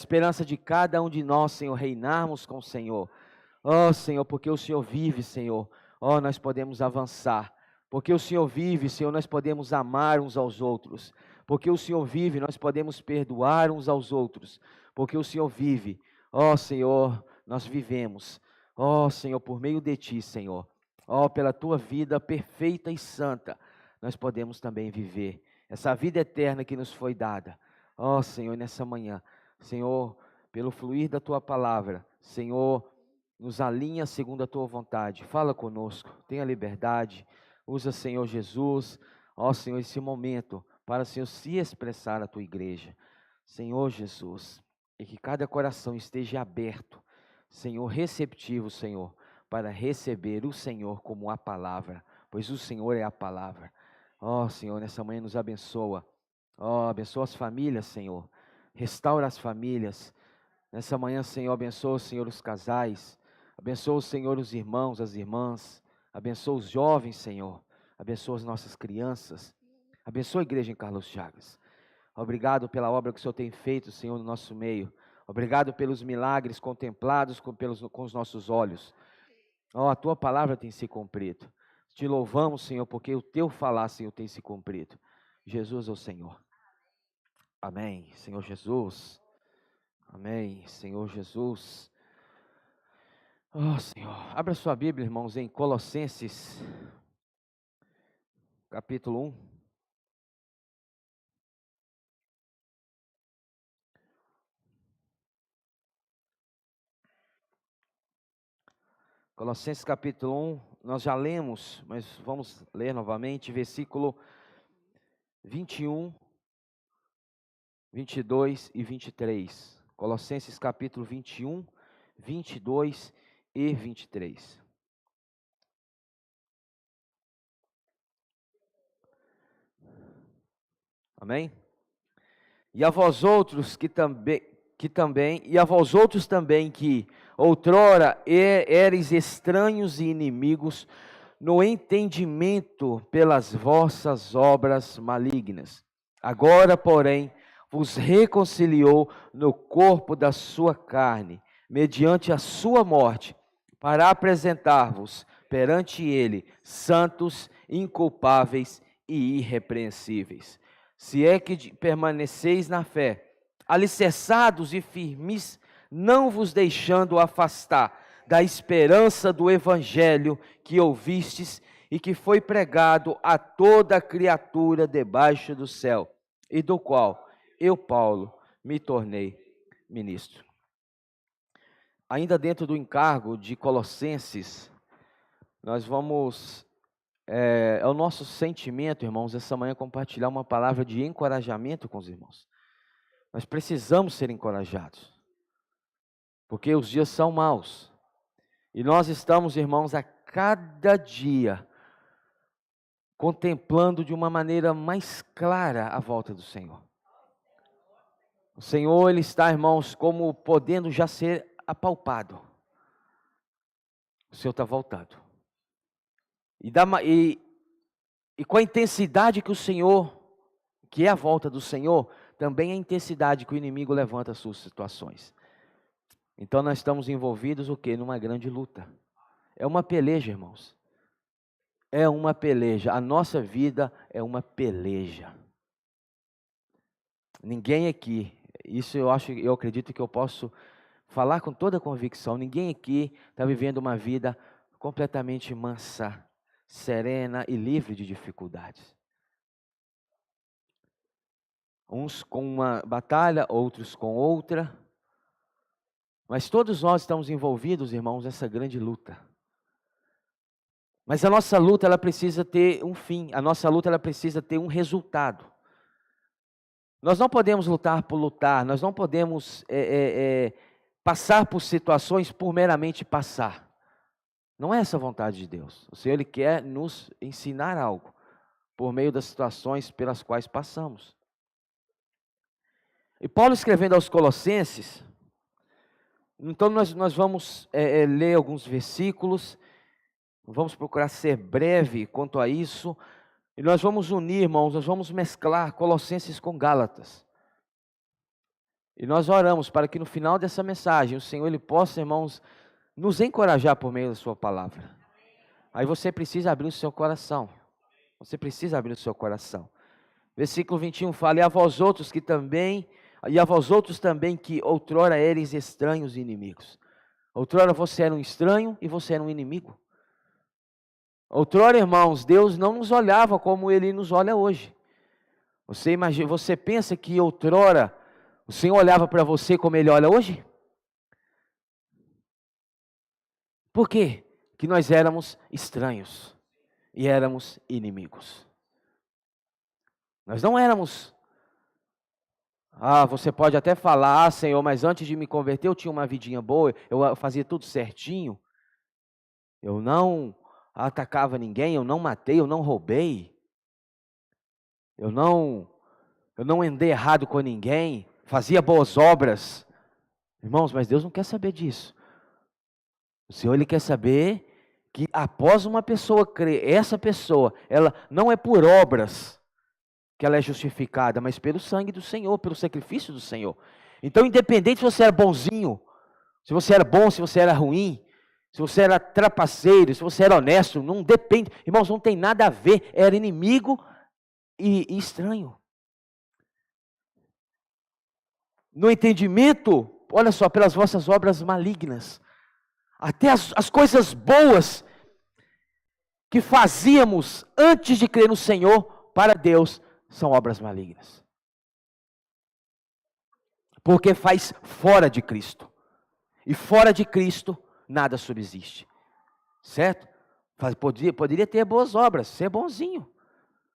esperança de cada um de nós, Senhor, reinarmos com o Senhor. Ó Senhor, porque o Senhor vive, Senhor, ó, nós podemos avançar. Porque o Senhor vive, Senhor, nós podemos amar uns aos outros. Porque o Senhor vive, nós podemos perdoar uns aos outros. Porque o Senhor vive, ó Senhor, nós vivemos. Ó Senhor, por meio de Ti, Senhor, ó, pela Tua vida perfeita e santa, nós podemos também viver essa vida eterna que nos foi dada. Ó Senhor, nessa manhã, Senhor, pelo fluir da Tua palavra, Senhor, nos alinha segundo a Tua vontade. Fala conosco, tenha liberdade. Usa, Senhor Jesus, ó Senhor, esse momento para, Senhor, se expressar à Tua igreja. Senhor Jesus, e que cada coração esteja aberto, Senhor, receptivo, Senhor, para receber o Senhor como a palavra, pois o Senhor é a palavra. Ó Senhor, nessa manhã nos abençoa. Ó, abençoa as famílias, Senhor. Restaura as famílias. Nessa manhã, Senhor, abençoa, Senhor, os casais. Abençoa, Senhor, os irmãos, as irmãs. Abençoa os jovens, Senhor. Abençoa as nossas crianças. Abençoa a igreja em Carlos Chagas. Obrigado pela obra que o Senhor tem feito, Senhor, no nosso meio. Obrigado pelos milagres contemplados com os nossos olhos. Ó, a Tua palavra tem se cumprido. Te louvamos, Senhor, porque o Teu falar, Senhor, tem se cumprido. Jesus é o Senhor. Amém, Senhor Jesus. Amém, Senhor Jesus. Oh, Senhor, abra sua Bíblia, irmãos, em Colossenses, capítulo 1. Colossenses capítulo 1, nós já lemos, mas vamos ler novamente, versículo 21, 22 e 23. Colossenses capítulo 21, 22 e 23. Amém? E a vós outros e a vós outros também que outrora eres estranhos e inimigos no entendimento pelas vossas obras malignas. Agora, porém, vos reconciliou no corpo da sua carne, mediante a sua morte, para apresentar-vos perante ele santos, inculpáveis e irrepreensíveis. Se é que permaneceis na fé, alicerçados e firmes, não vos deixando afastar da esperança do evangelho que ouvistes e que foi pregado a toda criatura debaixo do céu, e do qual eu, Paulo, me tornei ministro. Ainda dentro do encargo de Colossenses, nós vamos, é o nosso sentimento, irmãos, essa manhã compartilhar uma palavra de encorajamento com os irmãos. Nós precisamos ser encorajados, porque os dias são maus, e nós estamos, irmãos, a cada dia contemplando de uma maneira mais clara a volta do Senhor. O Senhor, Ele está, irmãos, como podendo já ser apalpado. O Senhor está voltando. E com a intensidade que o Senhor, que é a volta do Senhor, também a intensidade que o inimigo levanta as suas situações. Então nós estamos envolvidos o quê? Numa grande luta. É uma peleja, irmãos. É uma peleja. A nossa vida é uma peleja. Ninguém aqui, isso eu acredito que eu posso falar com toda convicção, ninguém aqui está vivendo uma vida completamente mansa, serena e livre de dificuldades. Uns com uma batalha, outros com outra. Mas todos nós estamos envolvidos, irmãos, nessa grande luta. Mas a nossa luta, ela precisa ter um fim. A nossa luta, ela precisa ter um resultado. Nós não podemos lutar por lutar. Nós não podemos passar por situações por meramente passar. Não é essa a vontade de Deus. O Senhor, Ele quer nos ensinar algo por meio das situações pelas quais passamos. E Paulo escrevendo aos Colossenses, então nós vamos ler alguns versículos, vamos procurar ser breve quanto a isso, e nós vamos unir, irmãos, nós vamos mesclar Colossenses com Gálatas. E nós oramos para que no final dessa mensagem o Senhor Ele possa, irmãos, nos encorajar por meio da sua palavra. Aí você precisa abrir o seu coração. Você precisa abrir o seu coração. Versículo 21 fala: e a vós outros também que outrora eres estranhos e inimigos. Outrora você era um estranho e você era um inimigo. Outrora, irmãos, Deus não nos olhava como Ele nos olha hoje. Você pensa que outrora o Senhor olhava para você como Ele olha hoje? Por quê? Que nós éramos estranhos e éramos inimigos. Nós não éramos. Você pode até falar: Senhor, mas antes de me converter eu tinha uma vidinha boa, eu fazia tudo certinho. Eu não atacava ninguém, eu não matei, eu não roubei. Eu não andei errado com ninguém, fazia boas obras. Irmãos, mas Deus não quer saber disso. O Senhor Ele quer saber que após uma pessoa crer, essa pessoa, ela não é por obras que ela é justificada, mas pelo sangue do Senhor, pelo sacrifício do Senhor. Então, independente se você era bonzinho, se você era bom, se você era ruim, se você era trapaceiro, se você era honesto, não depende. Irmãos, não tem nada a ver, era inimigo e estranho. No entendimento, olha só, pelas vossas obras malignas, até as coisas boas que fazíamos antes de crer no Senhor, para Deus, são obras malignas. Porque faz fora de Cristo. E fora de Cristo, nada subsiste. Certo? Poderia ter boas obras, ser bonzinho.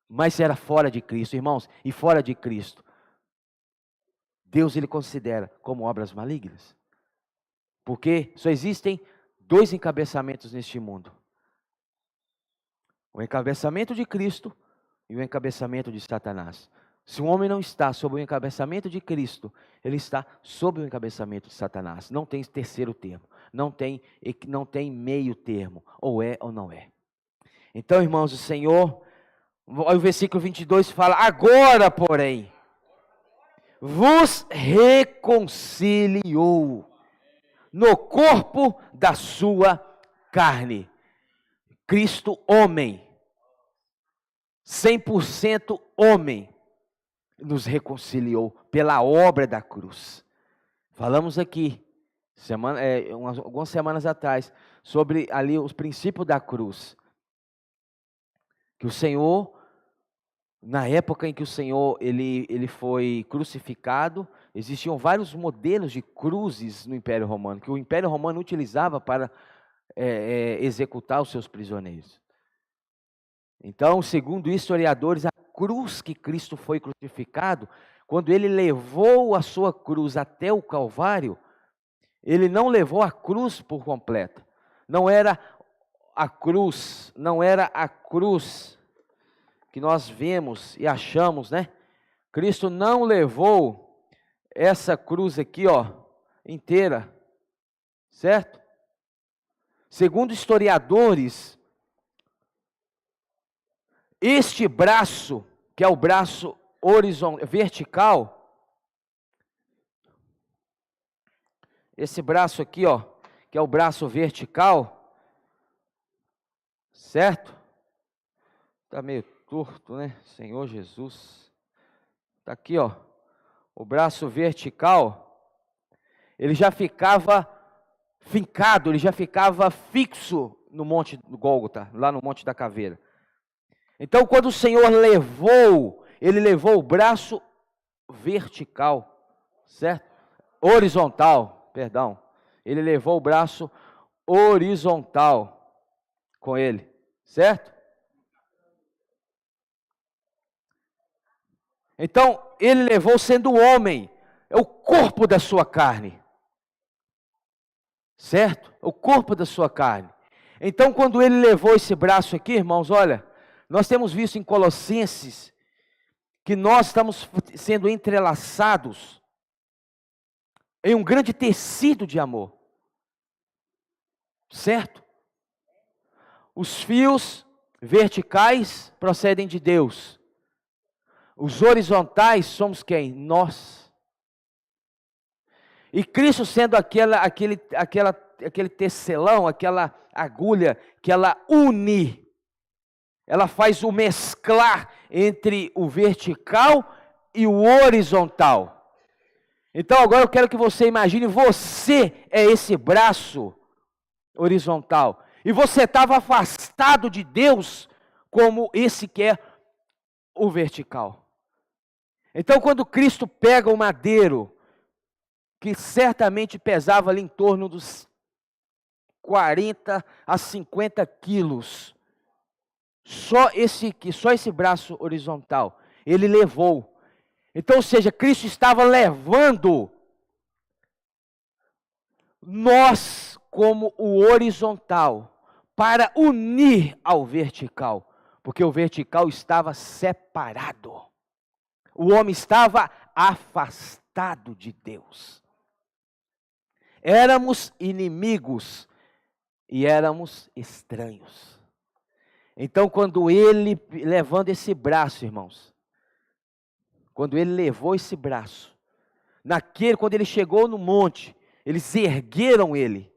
Mas era fora de Cristo, irmãos. E fora de Cristo, Deus Ele considera como obras malignas. Porque só existem 2 encabeçamentos neste mundo. O encabeçamento de Cristo e o encabeçamento de Satanás. Se um homem não está sob o encabeçamento de Cristo, ele está sob o encabeçamento de Satanás. Não tem terceiro termo, não tem meio termo, ou é ou não é. Então, irmãos, o Senhor, o versículo 22 fala: agora, porém, vos reconciliou no corpo da sua carne. Cristo homem, 100% homem, nos reconciliou pela obra da cruz. Falamos aqui, algumas semanas atrás, sobre ali os princípios da cruz. Que o Senhor, na época em que o Senhor ele foi crucificado, existiam vários modelos de cruzes no Império Romano, que o Império Romano utilizava para executar os seus prisioneiros. Então, segundo historiadores, a cruz que Cristo foi crucificado, quando ele levou a sua cruz até o Calvário, ele não levou a cruz por completa. Não era a cruz que nós vemos e achamos, né? Cristo não levou essa cruz aqui, inteira, certo? Segundo historiadores, este braço, que é o braço vertical, esse braço aqui, que é o braço vertical, certo? Está meio torto, né? Senhor Jesus. Está aqui, o braço vertical, ele já ficava fincado, ele já ficava fixo no Monte do Gólgota, lá no Monte da Caveira. Então, quando o Senhor ele levou o braço vertical, certo? Horizontal, perdão. Ele levou o braço horizontal com ele, certo? Então, ele levou sendo homem, é o corpo da sua carne, certo? O corpo da sua carne. Então, quando ele levou esse braço aqui, irmãos, olha, nós temos visto em Colossenses que nós estamos sendo entrelaçados em um grande tecido de amor, certo? Os fios verticais procedem de Deus. Os horizontais somos quem? Nós. E Cristo sendo aquele tecelão, aquela agulha que ela une, ela faz o mesclar entre o vertical e o horizontal. Então agora eu quero que você imagine, você é esse braço horizontal. E você estava afastado de Deus como esse que é o vertical. Então quando Cristo pega o madeiro, que certamente pesava ali em torno dos 40 a 50 quilos, só esse braço horizontal, ele levou. Então, ou seja, Cristo estava levando nós como o horizontal para unir ao vertical, porque o vertical estava separado. O homem estava afastado de Deus. Éramos inimigos e éramos estranhos. Então, quando ele, levando esse braço, irmãos, quando ele levou esse braço, quando ele chegou no monte, eles ergueram ele.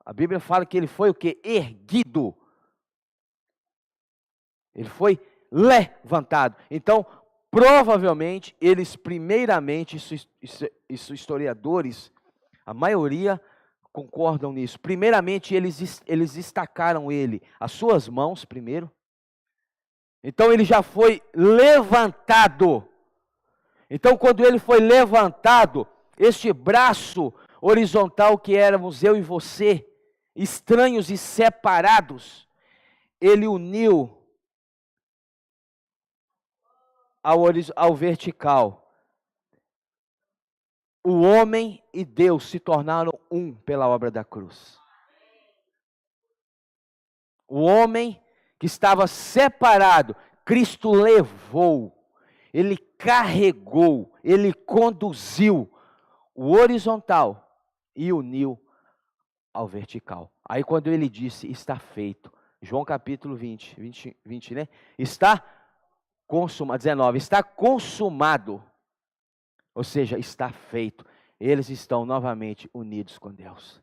A Bíblia fala que ele foi o quê? Erguido. Ele foi levantado. Então, provavelmente, eles primeiramente, isso historiadores, a maioria concordam nisso. Primeiramente, eles estacaram ele, as suas mãos primeiro. Então, ele já foi levantado. Então, quando ele foi levantado, este braço horizontal que éramos eu e você, estranhos e separados, ele uniu ao vertical. O homem e Deus se tornaram um pela obra da cruz. O homem que estava separado, Cristo levou, ele carregou, ele conduziu o horizontal e uniu ao vertical. Aí quando ele disse, está feito, João capítulo 20, né? Está consumado, 19, está consumado. Ou seja, está feito. Eles estão novamente unidos com Deus.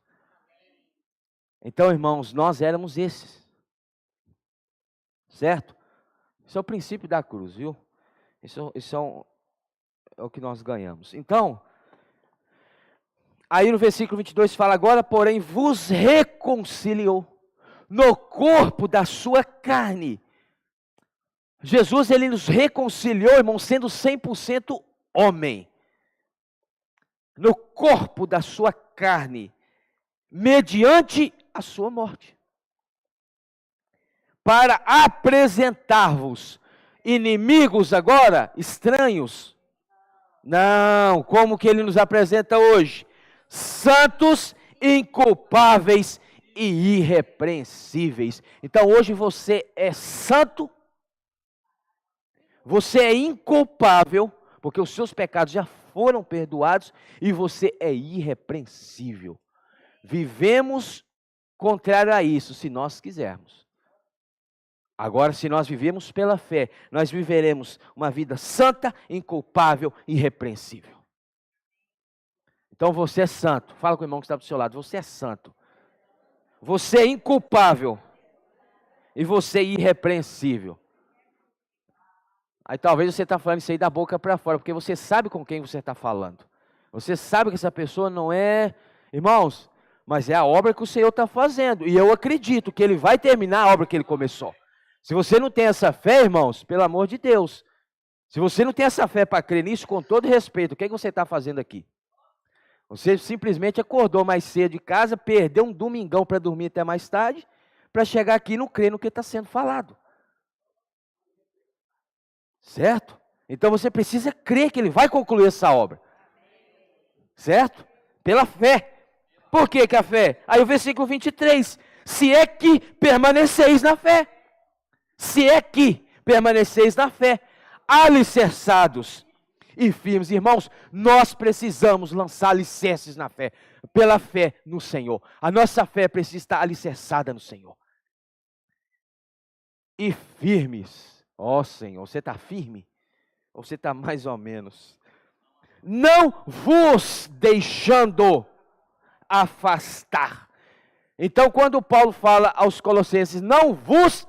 Então, irmãos, nós éramos esses. Certo? Isso é o princípio da cruz, viu? Isso é o que nós ganhamos. Então, aí no versículo 22 fala, agora, porém, vos reconciliou no corpo da sua carne. Jesus, ele nos reconciliou, irmão, sendo 100% homem. No corpo da sua carne, mediante a sua morte. Para apresentar-vos inimigos agora, estranhos. Não, como que ele nos apresenta hoje? Santos, inculpáveis e irrepreensíveis. Então hoje você é santo, você é inculpável, porque os seus pecados já foram perdoados e você é irrepreensível. Vivemos contrário a isso, se nós quisermos. Agora, se nós vivemos pela fé, nós viveremos uma vida santa, inculpável e irrepreensível. Então você é santo. Fala com o irmão que está do seu lado. Você é santo. Você é inculpável. E você é irrepreensível. Aí talvez você está falando isso aí da boca para fora, porque você sabe com quem você está falando. Você sabe que essa pessoa não é... Irmãos, mas é a obra que o Senhor está fazendo. E eu acredito que Ele vai terminar a obra que Ele começou. Se você não tem essa fé, irmãos, pelo amor de Deus, se você não tem essa fé para crer nisso, com todo respeito, o que é que você está fazendo aqui? Você simplesmente acordou mais cedo de casa, perdeu um domingão para dormir até mais tarde, para chegar aqui e não crer no que está sendo falado. Certo? Então você precisa crer que Ele vai concluir essa obra. Certo? Pela fé. Por que a fé? Aí o versículo 23, se é que permaneceis na fé. Se é que permaneceis na fé, alicerçados e firmes. Irmãos, nós precisamos lançar alicerces na fé, pela fé no Senhor. A nossa fé precisa estar alicerçada no Senhor. E firmes. Ó Senhor, você está firme? Ou você está mais ou menos? não vos deixando afastar. Então, quando Paulo fala aos Colossenses, não vos,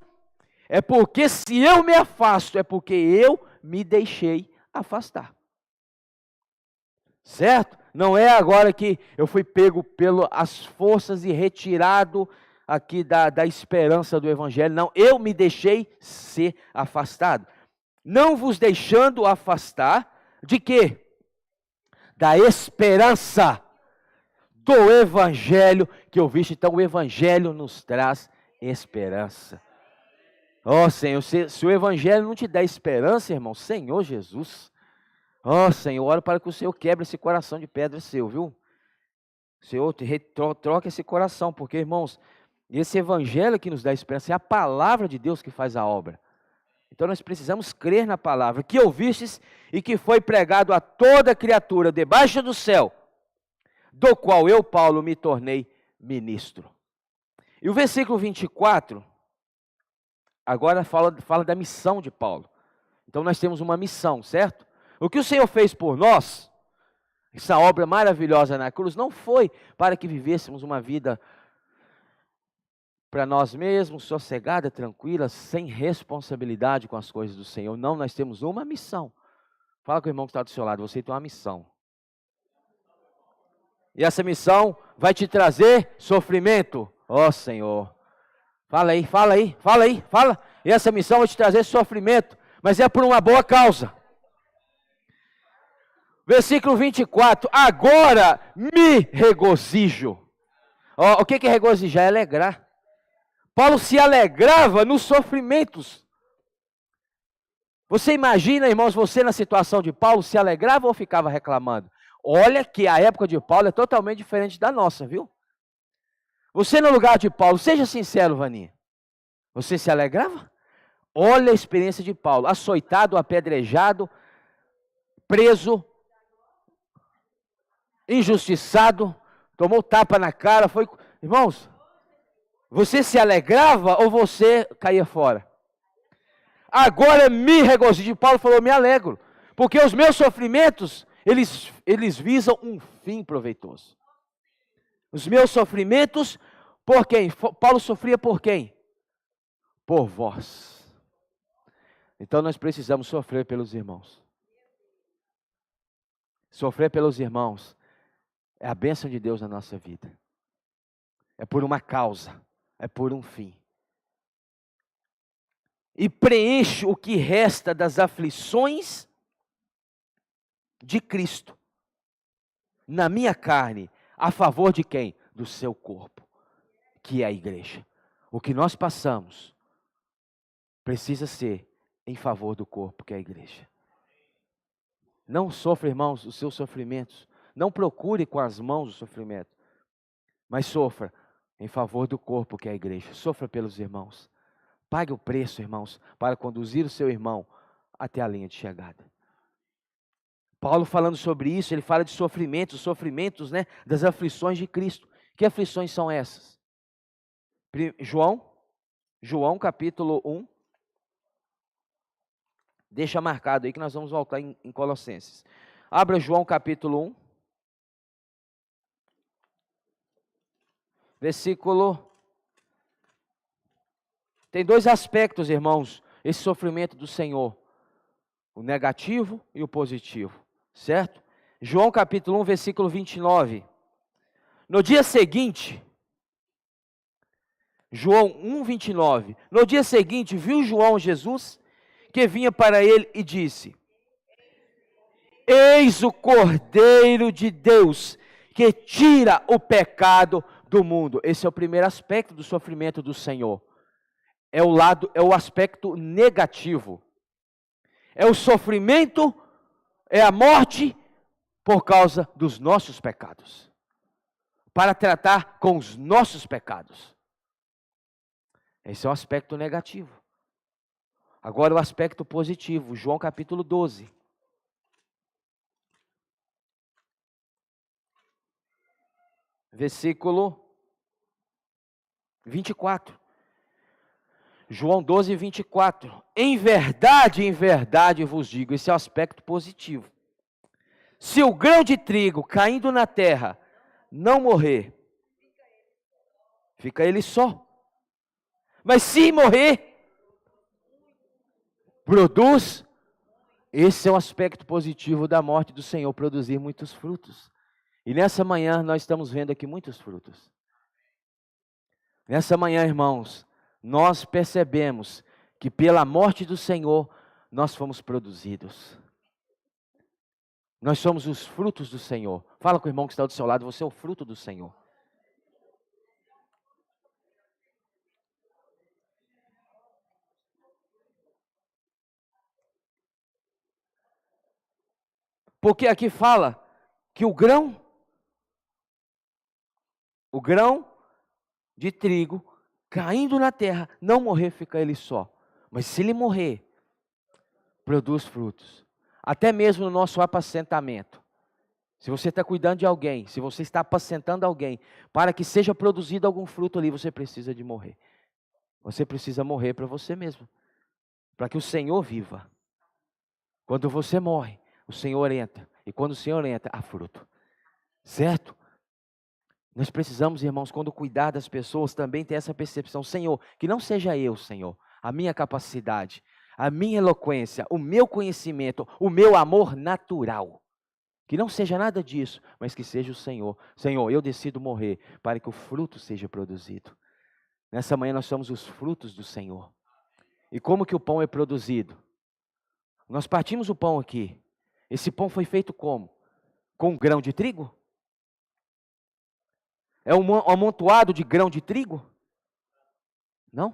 é porque se eu me afasto, é porque eu me deixei afastar. Certo? Não é agora que eu fui pego pelas forças e retirado aqui da esperança do Evangelho. Não, eu me deixei ser afastado. Não vos deixando afastar de quê? Da esperança do Evangelho que ouviste. Então o Evangelho nos traz esperança. Ó Senhor, se o Evangelho não te der esperança, irmão, Senhor Jesus, ó Senhor, oro para que o Senhor quebre esse coração de pedra seu, viu? Senhor, troca esse coração, porque, irmãos, esse Evangelho que nos dá esperança é a palavra de Deus que faz a obra. Então nós precisamos crer na palavra que ouvistes e que foi pregado a toda criatura debaixo do céu, do qual eu, Paulo, me tornei ministro. E o versículo 24, agora fala da missão de Paulo. Então nós temos uma missão, certo? O que o Senhor fez por nós, essa obra maravilhosa na cruz, não foi para que vivêssemos uma vida para nós mesmos, sossegada, tranquila, sem responsabilidade com as coisas do Senhor. Não, nós temos uma missão. Fala com o irmão que está do seu lado, você tem uma missão. E essa missão vai te trazer sofrimento. Ó Senhor. Fala aí, fala aí, fala aí, fala. E essa missão vai te trazer sofrimento, mas é por uma boa causa. Versículo 24. Agora me regozijo. Ó, o que é regozijar? É alegrar. Paulo se alegrava nos sofrimentos. Você imagina, irmãos, você na situação de Paulo se alegrava ou ficava reclamando? Olha que a época de Paulo é totalmente diferente da nossa, viu? Você no lugar de Paulo, seja sincero, Vaninha. Você se alegrava? Olha a experiência de Paulo, açoitado, apedrejado, preso, injustiçado, tomou tapa na cara, foi... Irmãos, você se alegrava ou você caía fora? Agora me regozijo. Paulo falou, me alegro, porque os meus sofrimentos, eles visam um fim proveitoso. Os meus sofrimentos, por quem? Paulo sofria por quem? Por vós. Então nós precisamos sofrer pelos irmãos. Sofrer pelos irmãos é a bênção de Deus na nossa vida. É por uma causa, é por um fim. E preenche o que resta das aflições de Cristo na minha carne, a favor de quem? Do seu corpo, que é a igreja. O que nós passamos precisa ser em favor do corpo, que é a igreja. Não sofra, irmãos, os seus sofrimentos. Não procure com as mãos o sofrimento, mas sofra em favor do corpo, que é a igreja. Sofra pelos irmãos. Pague o preço, irmãos, para conduzir o seu irmão até a linha de chegada. Paulo falando sobre isso, ele fala de sofrimentos, né, das aflições de Cristo. Que aflições são essas? João capítulo 1. Deixa marcado aí que nós vamos voltar em Colossenses. Abra João capítulo 1. Versículo... Tem dois aspectos, irmãos, esse sofrimento do Senhor. O negativo e o positivo, certo? João capítulo 1, versículo 29. No dia seguinte, João 1, 29. No dia seguinte, viu João Jesus, que vinha para ele e disse: Eis o Cordeiro de Deus, que tira o pecado do mundo. Esse é o primeiro aspecto do sofrimento do Senhor. É o aspecto negativo. É o sofrimento, é a morte por causa dos nossos pecados. Para tratar com os nossos pecados. Esse é o aspecto negativo. Agora o aspecto positivo, João capítulo 12. Versículo 24. João 12, 24. Em verdade vos digo, esse é o aspecto positivo. Se o grão de trigo caindo na terra não morrer, fica ele só. Mas se morrer, produz. Esse é o aspecto positivo da morte do Senhor, produzir muitos frutos. E nessa manhã nós estamos vendo aqui muitos frutos. Nessa manhã, irmãos, nós percebemos que pela morte do Senhor nós fomos produzidos. Nós somos os frutos do Senhor. Fala com o irmão que está do seu lado, você é o fruto do Senhor. Porque aqui fala que o grão de trigo caindo na terra, não morrer, fica ele só. Mas se ele morrer, produz frutos. Até mesmo no nosso apacentamento. Se você está cuidando de alguém, se você está apacentando alguém, para que seja produzido algum fruto ali, você precisa de morrer. Você precisa morrer para você mesmo. Para que o Senhor viva. Quando você morre, o Senhor entra. E quando o Senhor entra, há fruto. Certo? Nós precisamos, irmãos, quando cuidar das pessoas, também ter essa percepção. Senhor, que não seja eu, Senhor, a minha capacidade, a minha eloquência, o meu conhecimento, o meu amor natural. Que não seja nada disso, mas que seja o Senhor. Senhor, eu decido morrer para que o fruto seja produzido. Nessa manhã nós somos os frutos do Senhor. E como que o pão é produzido? Nós partimos o pão aqui. Esse pão foi feito como? Com grão de trigo? É um amontoado de grão de trigo? Não.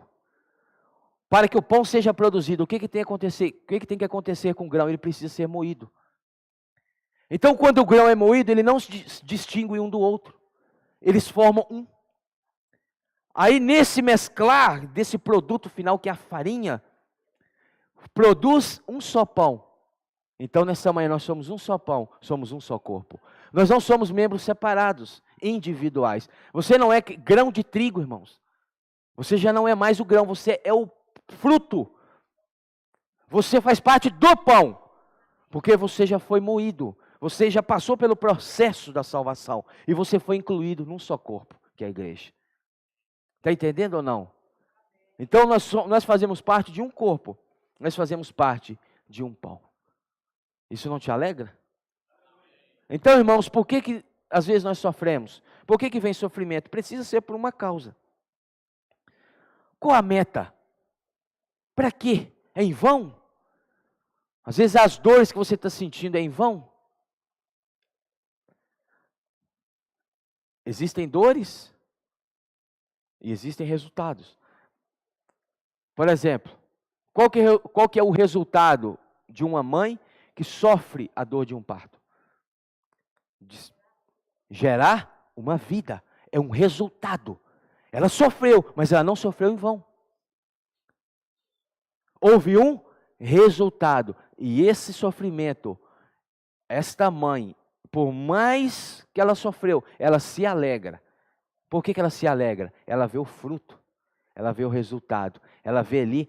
Para que o pão seja produzido, o que tem que acontecer? O que tem que acontecer com o grão? Ele precisa ser moído. Então, quando o grão é moído, ele não se distingue um do outro. Eles formam um. Aí, nesse mesclar desse produto final, que é a farinha, produz um só pão. Então, nessa manhã, nós somos um só pão, somos um só corpo. Nós não somos membros separados, individuais. Você não é grão de trigo, irmãos. Você já não é mais o grão, você é o fruto. Você faz parte do pão, porque você já foi moído. Você já passou pelo processo da salvação e você foi incluído num só corpo, que é a igreja. Está entendendo ou não? Então nós fazemos parte de um corpo, nós fazemos parte de um pão. Isso não te alegra? Então, irmãos, por que às vezes nós sofremos? Por que vem sofrimento? Precisa ser por uma causa. Qual a meta? Para quê? É em vão? Às vezes as dores que você está sentindo é em vão? Existem dores e existem resultados. Por exemplo, qual que é o resultado de uma mãe que sofre a dor de um parto? Gerar uma vida. É um resultado. Ela sofreu, mas ela não sofreu em vão. Houve um resultado. E esse sofrimento, esta mãe, por mais que ela sofreu, ela se alegra. Por que ela se alegra? Ela vê o fruto, ela vê o resultado, ela vê ali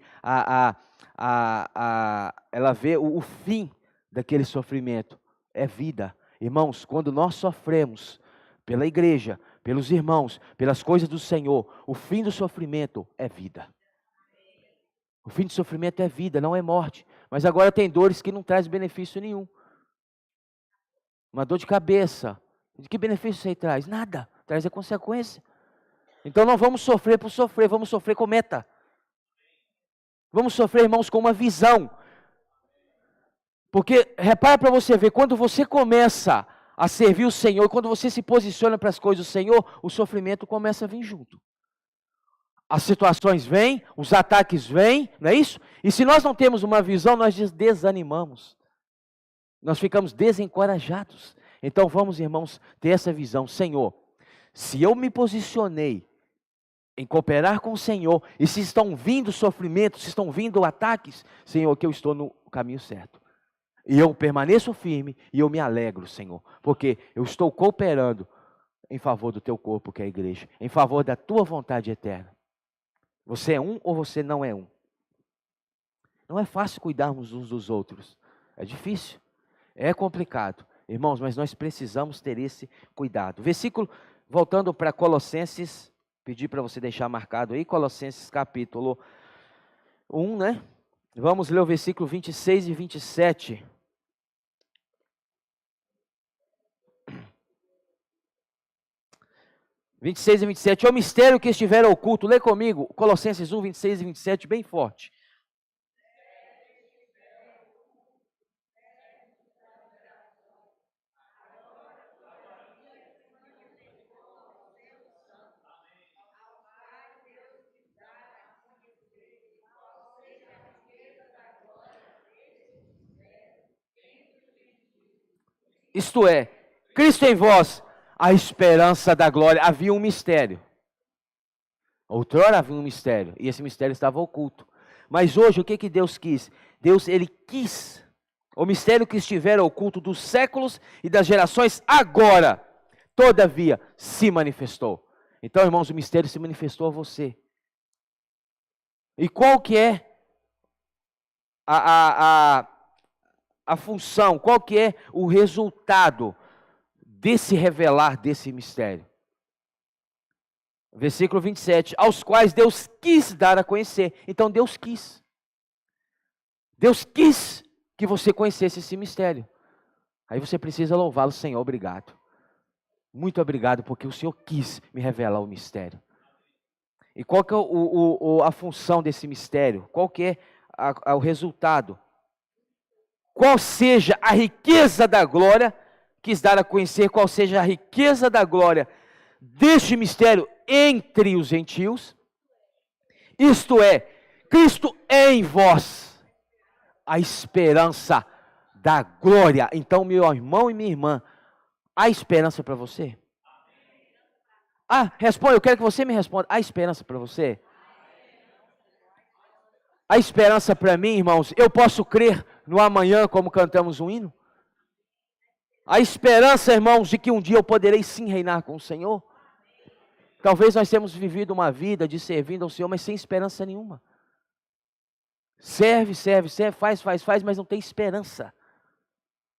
ela vê o fim daquele sofrimento. É vida. Irmãos, quando nós sofremos pela igreja, pelos irmãos, pelas coisas do Senhor, o fim do sofrimento é vida. O fim do sofrimento é vida, não é morte. Mas agora tem dores que não trazem benefício nenhum. Uma dor de cabeça, de que benefício isso aí traz? Nada, traz a consequência. Então não vamos sofrer por sofrer, vamos sofrer com meta. Vamos sofrer, irmãos, com uma visão. Porque, repara para você ver, quando você começa a servir o Senhor, quando você se posiciona para as coisas do Senhor, o sofrimento começa a vir junto. As situações vêm, os ataques vêm, não é isso? E se nós não temos uma visão, nós desanimamos. Nós ficamos desencorajados. Então vamos, irmãos, ter essa visão. Senhor, se eu me posicionei em cooperar com o Senhor, e se estão vindo sofrimentos, se estão vindo ataques, Senhor, que eu estou no caminho certo. E eu permaneço firme e eu me alegro, Senhor, porque eu estou cooperando em favor do teu corpo, que é a igreja, em favor da tua vontade eterna. Você é um ou você não é um? Não é fácil cuidarmos uns dos outros. É difícil, é complicado. Irmãos, mas nós precisamos ter esse cuidado. Versículo, voltando para Colossenses, pedi para você deixar marcado aí, Colossenses capítulo 1, né? Vamos ler o versículo 26 e 27. (26 e 27) é o mistério que estiver oculto. Lê comigo, Colossenses 1, 26 e 27, bem forte. Isto é, Cristo em vós, a esperança da glória. Havia um mistério. Outrora havia um mistério, e esse mistério estava oculto. Mas hoje, o que Deus quis? Deus, Ele quis o mistério que estiver oculto dos séculos e das gerações, agora, todavia, se manifestou. Então, irmãos, o mistério se manifestou a você. E qual que é a função, qual que é o resultado desse revelar desse mistério? Versículo 27, aos quais Deus quis dar a conhecer. Então Deus quis. Deus quis que você conhecesse esse mistério. Aí você precisa louvá-lo, Senhor, obrigado. Muito obrigado, porque o Senhor quis me revelar o mistério. E qual que é a função desse mistério? Qual que é o resultado? Qual seja a riqueza da glória, quis dar a conhecer qual seja a riqueza da glória deste mistério entre os gentios, isto é, Cristo em vós, a esperança da glória. Então, meu irmão e minha irmã, há esperança para você? Responde, eu quero que você me responda. Há esperança para você? Há esperança para mim, irmãos? Eu posso crer no amanhã, como cantamos um hino? Há esperança, irmãos, de que um dia eu poderei sim reinar com o Senhor? Talvez nós temos vivido uma vida de servindo ao Senhor, mas sem esperança nenhuma. Serve, faz, mas não tem esperança.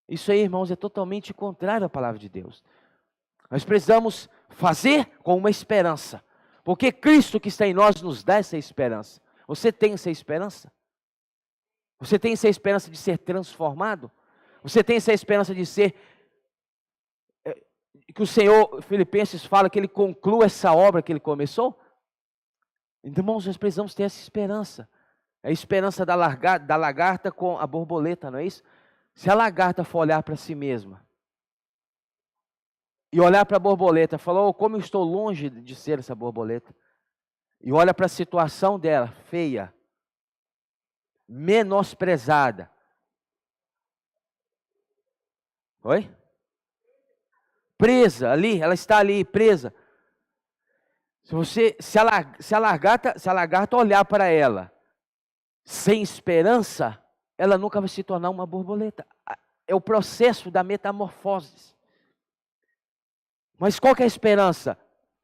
Isso aí, irmãos, é totalmente contrário à palavra de Deus. Nós precisamos fazer com uma esperança, porque Cristo que está em nós nos dá essa esperança. Você tem essa esperança? Você tem essa esperança de ser transformado? Você tem essa esperança de ser... que o Senhor, Filipenses fala que Ele conclua essa obra que Ele começou? Então, irmãos, nós precisamos ter essa esperança. É a esperança da lagarta com a borboleta, não é isso? Se a lagarta for olhar para si mesma e olhar para a borboleta, falar, oh, como eu estou longe de ser essa borboleta, e olha para a situação dela, feia, menosprezada. Oi? Presa ali, ela está ali, presa. Se a lagarta olhar para ela sem esperança, ela nunca vai se tornar uma borboleta. É o processo da metamorfose. Mas qual que é a esperança?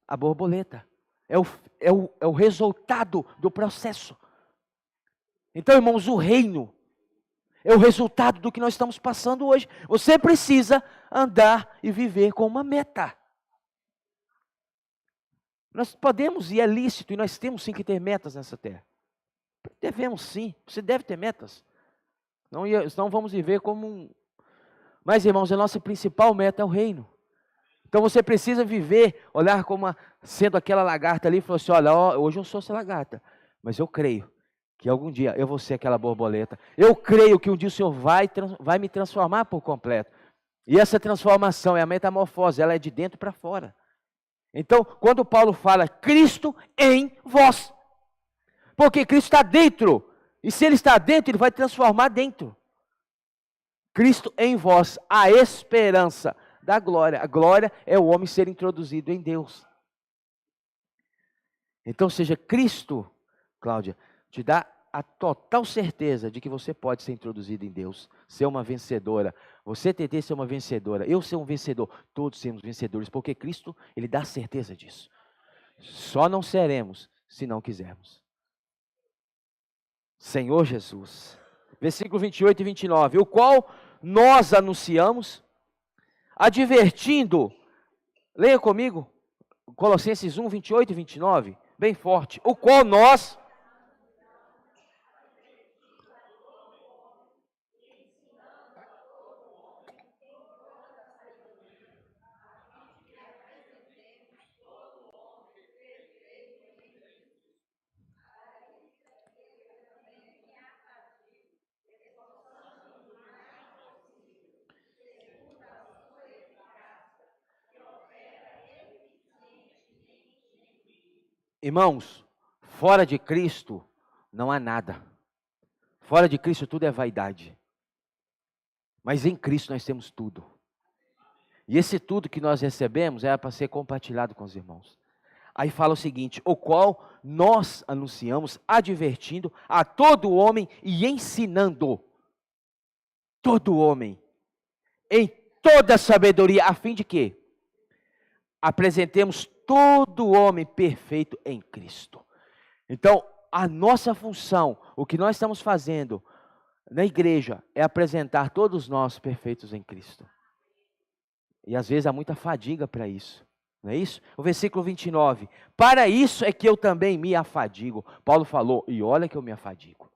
A borboleta. É o resultado do processo. Então, irmãos, o reino é o resultado do que nós estamos passando hoje. Você precisa andar e viver com uma meta. Nós podemos, e é lícito, e nós temos sim que ter metas nessa terra. Devemos sim, você deve ter metas. Senão vamos viver como um... Mas, irmãos, a nossa principal meta é o reino. Então você precisa viver, olhar como sendo aquela lagarta ali, e falar assim, olha, hoje eu sou essa lagarta, mas eu creio que algum dia eu vou ser aquela borboleta. Eu creio que um dia o Senhor vai me transformar por completo. E essa transformação é a metamorfose, ela é de dentro para fora. Então, quando Paulo fala, Cristo em vós, porque Cristo está dentro, e se Ele está dentro, Ele vai transformar dentro. Cristo em vós, a esperança da glória. A glória é o homem ser introduzido em Deus. Então, seja Cristo, Cláudia, te dá a total certeza de que você pode ser introduzido em Deus, ser uma vencedora. Você tentar ser uma vencedora, eu ser um vencedor, todos sermos vencedores, porque Cristo, Ele dá certeza disso. Só não seremos se não quisermos. Senhor Jesus. Versículo 28 e 29, o qual nós anunciamos, advertindo, leia comigo, Colossenses 1, 28 e 29, bem forte, o qual nós... Irmãos, fora de Cristo não há nada. Fora de Cristo tudo é vaidade. Mas em Cristo nós temos tudo. E esse tudo que nós recebemos é para ser compartilhado com os irmãos. Aí fala o seguinte, o qual nós anunciamos, advertindo a todo homem e ensinando todo homem em toda sabedoria, a fim de que apresentemos todo homem perfeito em Cristo. Então, a nossa função, o que nós estamos fazendo na igreja, é apresentar todos nós perfeitos em Cristo. E às vezes há muita fadiga para isso, não é isso? O versículo 29, para isso é que eu também me afadigo. Paulo falou, e olha que eu me afadigo.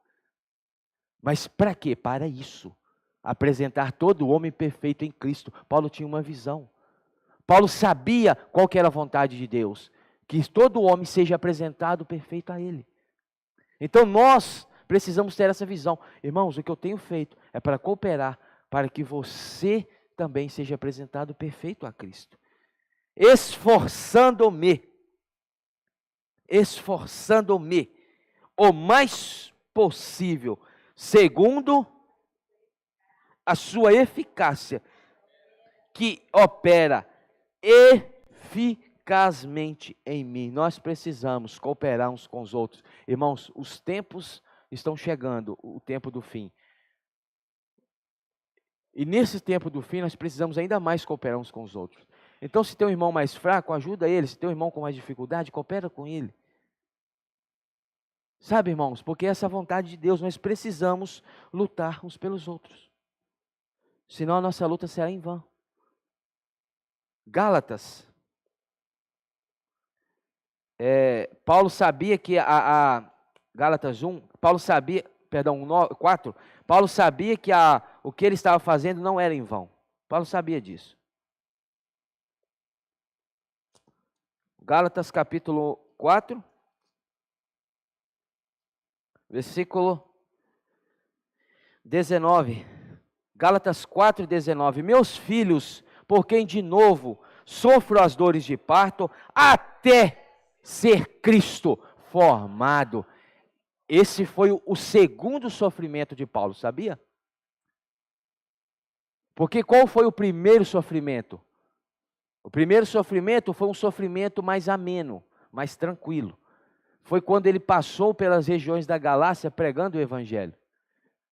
Mas para quê? Para isso, apresentar todo homem perfeito em Cristo. Paulo tinha uma visão. Paulo sabia qual que era a vontade de Deus, que todo homem seja apresentado perfeito a Ele. Então nós precisamos ter essa visão. Irmãos, o que eu tenho feito é para cooperar, para que você também seja apresentado perfeito a Cristo. Esforçando-me o mais possível, segundo a sua eficácia, que opera eficazmente em mim. Nós precisamos cooperar uns com os outros. Irmãos, os tempos estão chegando, o tempo do fim. E nesse tempo do fim, nós precisamos ainda mais cooperar uns com os outros. Então, se tem um irmão mais fraco, ajuda ele. Se tem um irmão com mais dificuldade, coopera com ele. Sabe, irmãos, porque essa é a vontade de Deus, nós precisamos lutar uns pelos outros. Senão a nossa luta será em vão. Gálatas. Paulo sabia que Gálatas 1, Paulo sabia, 4, Paulo sabia que o que ele estava fazendo não era em vão. Paulo sabia disso. Gálatas capítulo 4, versículo 19. Gálatas 4, 19. Meus filhos, por quem de novo sofro as dores de parto, até ser Cristo formado. Esse foi o segundo sofrimento de Paulo, sabia? Porque qual foi o primeiro sofrimento? O primeiro sofrimento foi um sofrimento mais ameno, mais tranquilo. Foi quando ele passou pelas regiões da Galácia pregando o Evangelho.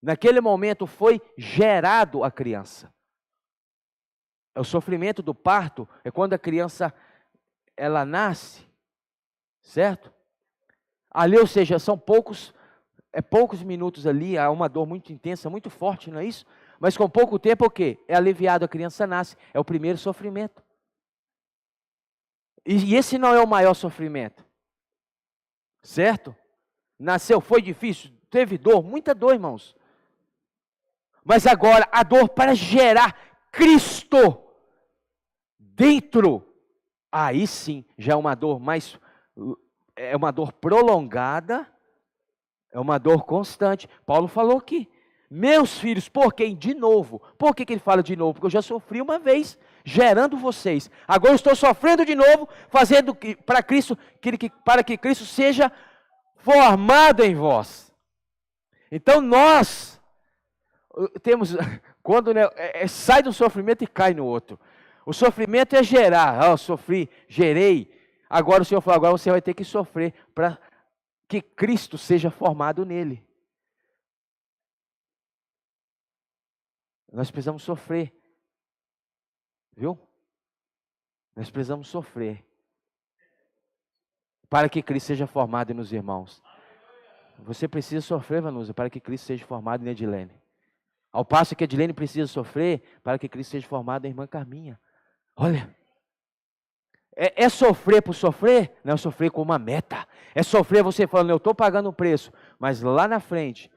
Naquele momento foi gerado a criança. O sofrimento do parto é quando a criança ela nasce, certo? Ali, ou seja, são poucos minutos ali, há uma dor muito intensa, muito forte, não é isso? Mas com pouco tempo o quê? É aliviado, a criança nasce, é o primeiro sofrimento. E esse não é o maior sofrimento, certo? Nasceu, foi difícil, teve dor, muita dor, irmãos. Mas agora, a dor para gerar Cristo dentro, aí sim, já é uma dor é uma dor prolongada, é uma dor constante. Paulo falou aqui, meus filhos, por quem? De novo. Por que ele fala de novo? Porque eu já sofri uma vez, gerando vocês. Agora eu estou sofrendo de novo, fazendo para que Cristo seja formado em vós. Então nós temos, quando sai do sofrimento e cai no outro. O sofrimento é gerar. Eu sofri, gerei. Agora o Senhor falou, agora você vai ter que sofrer para que Cristo seja formado nele. Nós precisamos sofrer. Viu? Nós precisamos sofrer para que Cristo seja formado nos irmãos. Você precisa sofrer, Vanusa, para que Cristo seja formado em Edilene. Ao passo que a Edilene precisa sofrer para que Cristo seja formado em irmã Carminha. Olha, é sofrer por sofrer? Não, é sofrer com uma meta. É sofrer você falando, eu estou pagando o preço, mas lá na frente,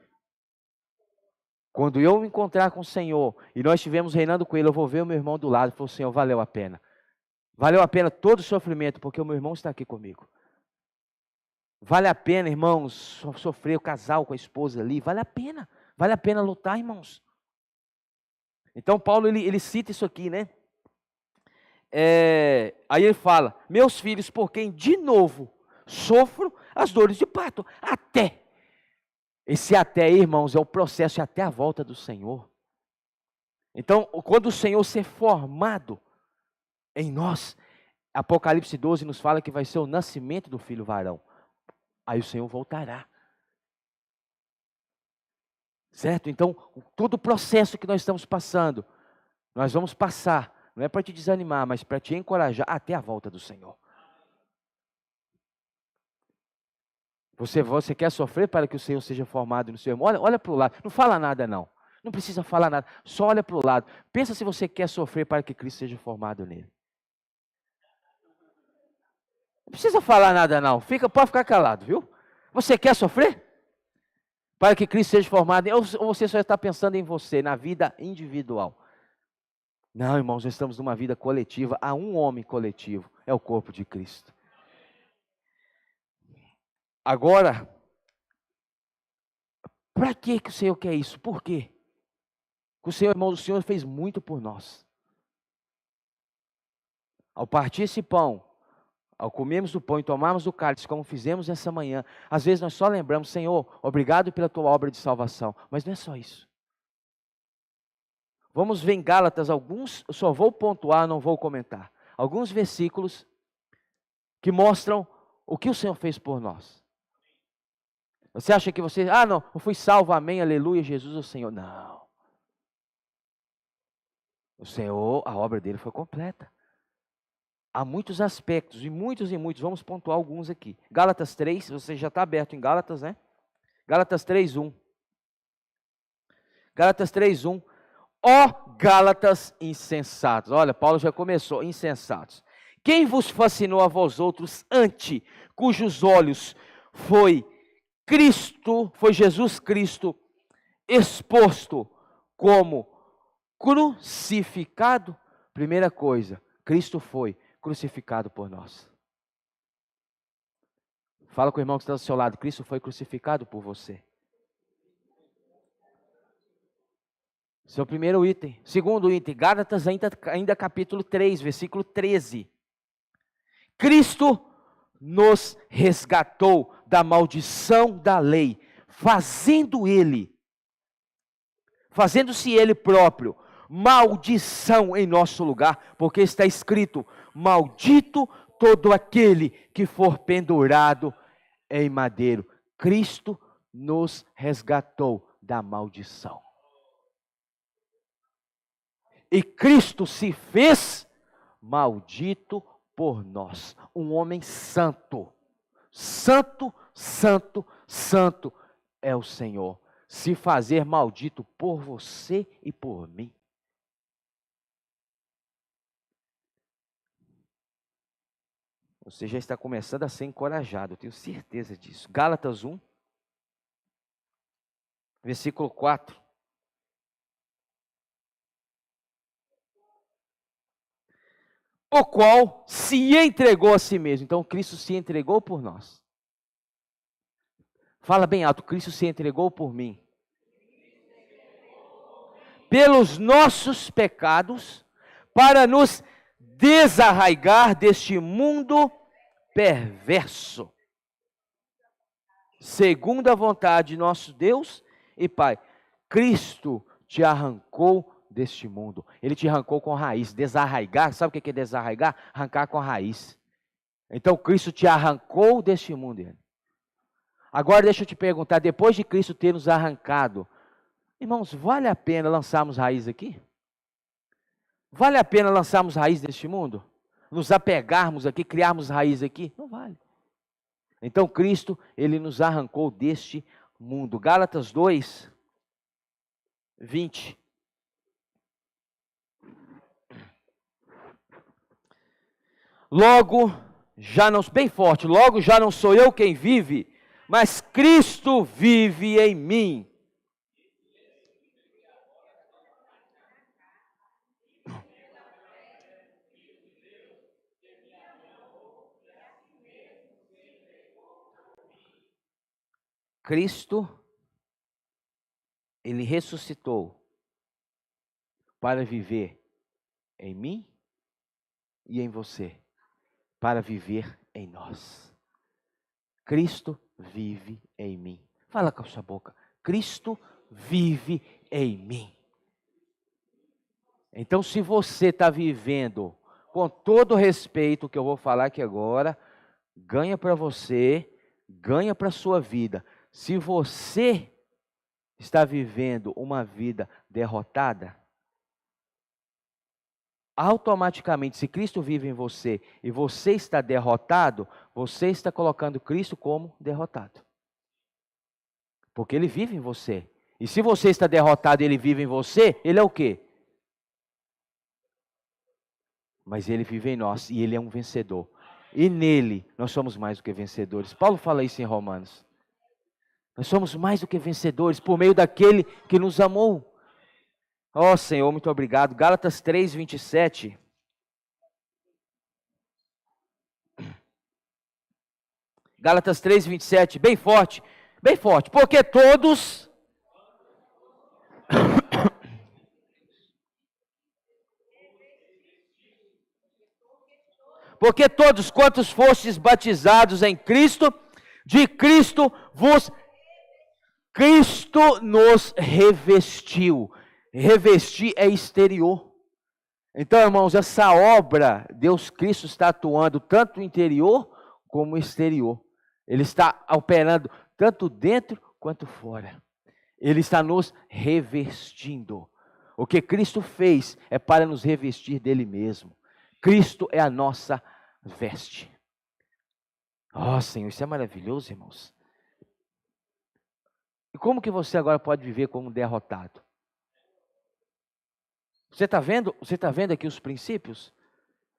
quando eu me encontrar com o Senhor e nós estivermos reinando com Ele, eu vou ver o meu irmão do lado e falar, Senhor, valeu a pena. Valeu a pena todo o sofrimento, porque o meu irmão está aqui comigo. Vale a pena, irmãos, sofrer o casal com a esposa ali, vale a pena lutar, irmãos. Então Paulo, ele cita isso aqui, né? Aí ele fala, meus filhos, por quem de novo sofro as dores de parto, até. Esse até, irmãos, é o processo até a volta do Senhor. Então, quando o Senhor ser formado em nós, Apocalipse 12 nos fala que vai ser o nascimento do filho varão. Aí o Senhor voltará. Certo? Então, todo o processo que nós estamos passando, nós vamos passar. Não é para te desanimar, mas para te encorajar até a volta do Senhor. Você quer sofrer para que o Senhor seja formado no seu irmão? Olha para o lado. Não fala nada não. Não precisa falar nada. Só olha para o lado. Pensa se você quer sofrer para que Cristo seja formado nele. Não precisa falar nada não. Pode ficar calado, viu? Você quer sofrer? Para que Cristo seja formado, ou você só está pensando em você, na vida individual? Não, irmãos, nós estamos numa vida coletiva. Há um homem coletivo, é o corpo de Cristo. Agora, para que o Senhor quer isso? Por quê? Porque o Senhor, irmão, o Senhor fez muito por nós. Ao partir esse pão, ao comermos do pão e tomarmos do cálice, como fizemos essa manhã, às vezes nós só lembramos, Senhor, obrigado pela tua obra de salvação. Mas não é só isso. Vamos ver em Gálatas alguns, eu só vou pontuar, não vou comentar. Alguns versículos que mostram o que o Senhor fez por nós. Você acha que você, não, eu fui salvo, amém, aleluia, Jesus é o Senhor. Não. O Senhor, a obra dele foi completa. Há muitos aspectos, e muitos, vamos pontuar alguns aqui. Gálatas 3, você já está aberto em Gálatas, né? Gálatas 3:1. Gálatas 3:1. Ó Gálatas insensatos. Olha, Paulo já começou, insensatos. Quem vos fascinou a vós outros ante cujos olhos foi Jesus Cristo exposto como crucificado? Primeira coisa, Cristo foi crucificado por nós. Fala com o irmão que está do seu lado, Cristo foi crucificado por você. Esse é o primeiro item. Segundo item, Gálatas ainda capítulo 3, versículo 13. Cristo nos resgatou da maldição da lei, fazendo-se Ele próprio maldição em nosso lugar, porque está escrito, maldito todo aquele que for pendurado em madeiro. Cristo nos resgatou da maldição. E Cristo se fez maldito por nós. Um homem santo. Santo, santo, santo é o Senhor. Se fazer maldito por você e por mim. Você já está começando a ser encorajado, eu tenho certeza disso. Gálatas 1, versículo 4. O qual se entregou a si mesmo. Então, Cristo se entregou por nós. Fala bem alto, Cristo se entregou por mim. Pelos nossos pecados, para nos desarraigar deste mundo perverso. Segundo a vontade de nosso Deus e Pai. Cristo te arrancou deste mundo. Ele te arrancou com raiz. Desarraigar, sabe o que é desarraigar? Arrancar com raiz. Então Cristo te arrancou deste mundo. Agora deixa eu te perguntar, depois de Cristo ter nos arrancado, irmãos, vale a pena lançarmos raiz aqui? Vale a pena lançarmos raiz neste mundo? Nos apegarmos aqui, criarmos raiz aqui? Não vale. Então Cristo, Ele nos arrancou deste mundo. Gálatas 2, 20. Logo, já não, bem forte, logo já não sou eu quem vive, mas Cristo vive em mim. Cristo, Ele ressuscitou para viver em mim e em você, para viver em nós. Cristo vive em mim. Fala com a sua boca. Cristo vive em mim. Então, se você está vivendo com todo o respeito que eu vou falar aqui agora, ganha para você, ganha para a sua vida. Se você está vivendo uma vida derrotada, automaticamente, se Cristo vive em você e você está derrotado, você está colocando Cristo como derrotado. Porque Ele vive em você. E se você está derrotado e Ele vive em você, Ele é o quê? Mas Ele vive em nós e Ele é um vencedor. E nele nós somos mais do que vencedores. Paulo fala isso em Romanos. Nós somos mais do que vencedores por meio daquele que nos amou. Ó Senhor, muito obrigado. Gálatas 3, 27. Gálatas 3, 27, bem forte. Bem forte. Porque todos... Porque todos quantos fostes batizados em Cristo, de Cristo Cristo nos revestiu. Revestir é exterior. Então, irmãos, essa obra, Deus Cristo está atuando tanto no interior como no exterior. Ele está operando tanto dentro quanto fora. Ele está nos revestindo. O que Cristo fez é para nos revestir dele mesmo. Cristo é a nossa veste. Oh, Senhor, isso é maravilhoso, irmãos. E como que você agora pode viver como derrotado? Você está vendo? Você está vendo aqui os princípios?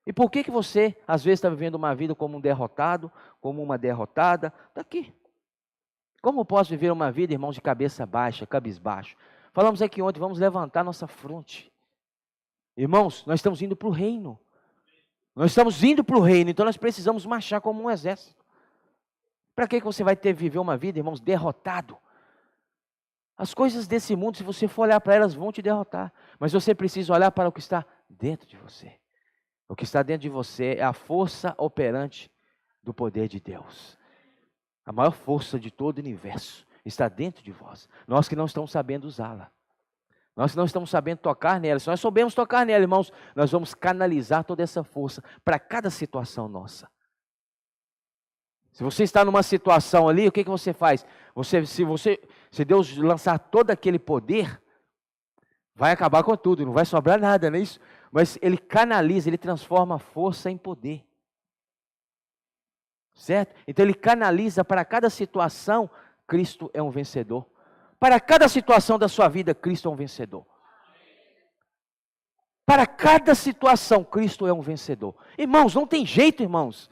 E por que você, às vezes, está vivendo uma vida como um derrotado, como uma derrotada? Está aqui. Como posso viver uma vida, irmãos, de cabeça baixa, cabisbaixo? Falamos aqui ontem, vamos levantar nossa fronte. Irmãos, nós estamos indo para o reino. Nós estamos indo para o reino, então nós precisamos marchar como um exército. Para que você vai ter viver uma vida, irmãos, derrotado? As coisas desse mundo, se você for olhar para elas, vão te derrotar. Mas você precisa olhar para o que está dentro de você. O que está dentro de você é a força operante do poder de Deus. A maior força de todo o universo está dentro de vós. Nós que não estamos sabendo usá-la. Nós que não estamos sabendo tocar nela. Se nós soubermos tocar nela, irmãos, nós vamos canalizar toda essa força para cada situação nossa. Se você está numa situação ali, o que você faz? Se Deus lançar todo aquele poder, vai acabar com tudo, não vai sobrar nada, não é isso? Mas Ele canaliza, Ele transforma a força em poder. Certo? Então Ele canaliza para cada situação, Cristo é um vencedor. Para cada situação da sua vida, Cristo é um vencedor. Para cada situação, Cristo é um vencedor. Irmãos, não tem jeito, irmãos.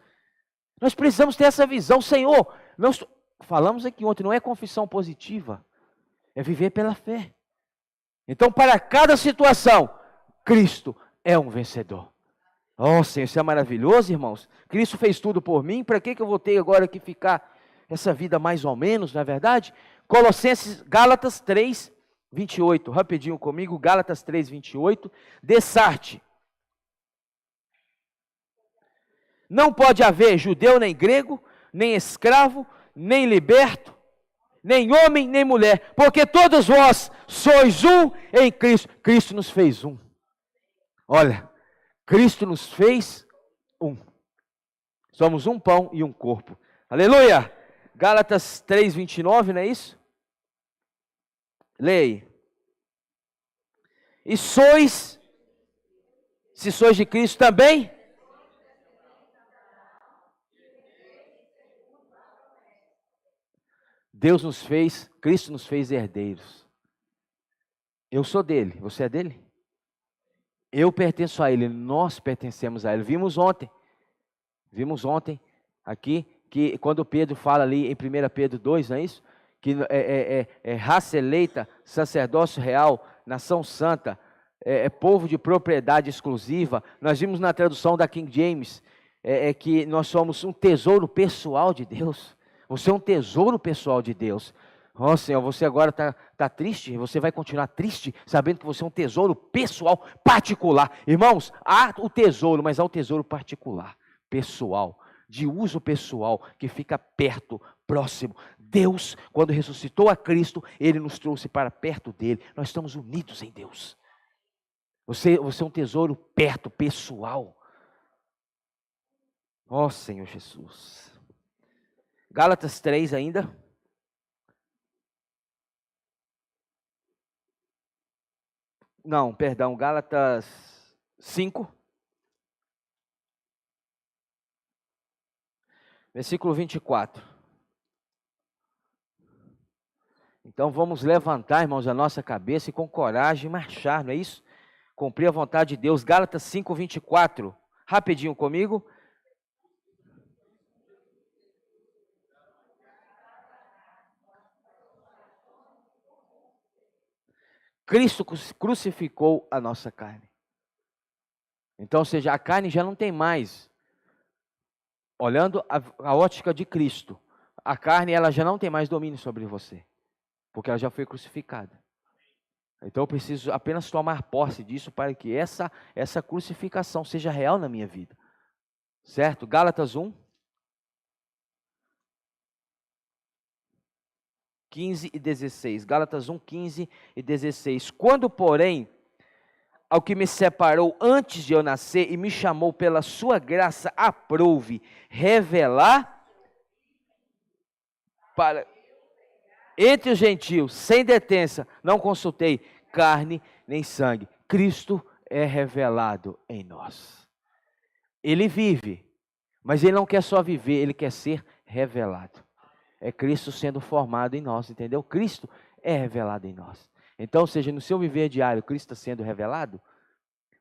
Nós precisamos ter essa visão. Senhor, nós falamos aqui ontem, não é confissão positiva, é viver pela fé. Então, para cada situação, Cristo é um vencedor. Oh, Senhor, isso é maravilhoso, irmãos. Cristo fez tudo por mim, para que eu vou ter agora que ficar essa vida mais ou menos, não é verdade? Gálatas 3, 28, rapidinho comigo, Gálatas 3, 28, Dessarte. Não pode haver judeu nem grego, nem escravo, nem liberto, nem homem, nem mulher, porque todos vós sois um em Cristo. Cristo nos fez um. Olha, Cristo nos fez um. Somos um pão e um corpo. Aleluia! Gálatas 3, 29, não é isso? Leia. E sois, se sois de Cristo também, Deus nos fez, Cristo nos fez herdeiros. Eu sou dele, você é dele? Eu pertenço a ele, nós pertencemos a ele. Vimos ontem aqui, que quando Pedro fala ali em 1 Pedro 2, não é isso? Que é raça eleita, sacerdócio real, nação santa, povo de propriedade exclusiva. Nós vimos na tradução da King James, que nós somos um tesouro pessoal de Deus. Você é um tesouro pessoal de Deus. Oh, Senhor, você agora está triste, você vai continuar triste, sabendo que você é um tesouro pessoal, particular. Irmãos, há o tesouro, mas há o tesouro particular, pessoal, de uso pessoal, que fica perto, próximo. Deus, quando ressuscitou a Cristo, Ele nos trouxe para perto dEle. Nós estamos unidos em Deus. Você é um tesouro perto, pessoal. Ó Senhor Jesus. Gálatas 3 ainda. Não, perdão, Gálatas 5. Versículo 24. Então vamos levantar, irmãos, a nossa cabeça e com coragem marchar, não é isso? Cumprir a vontade de Deus. Gálatas 5, 24. Rapidinho comigo. Cristo crucificou a nossa carne. Então, ou seja, a carne já não tem mais. Olhando a ótica de Cristo, a carne ela já não tem mais domínio sobre você, porque ela já foi crucificada. Então eu preciso apenas tomar posse disso para que essa crucificação seja real na minha vida. Certo? Gálatas 1, 15 e 16. Gálatas 1, 15 e 16. Quando, porém, ao que me separou antes de eu nascer e me chamou pela sua graça, aprouve revelar para entre os gentios, sem detença, não consultei carne nem sangue. Cristo é revelado em nós. Ele vive, mas ele não quer só viver, ele quer ser revelado. É Cristo sendo formado em nós, entendeu? Cristo é revelado em nós. Então, seja no seu viver diário, Cristo está sendo revelado?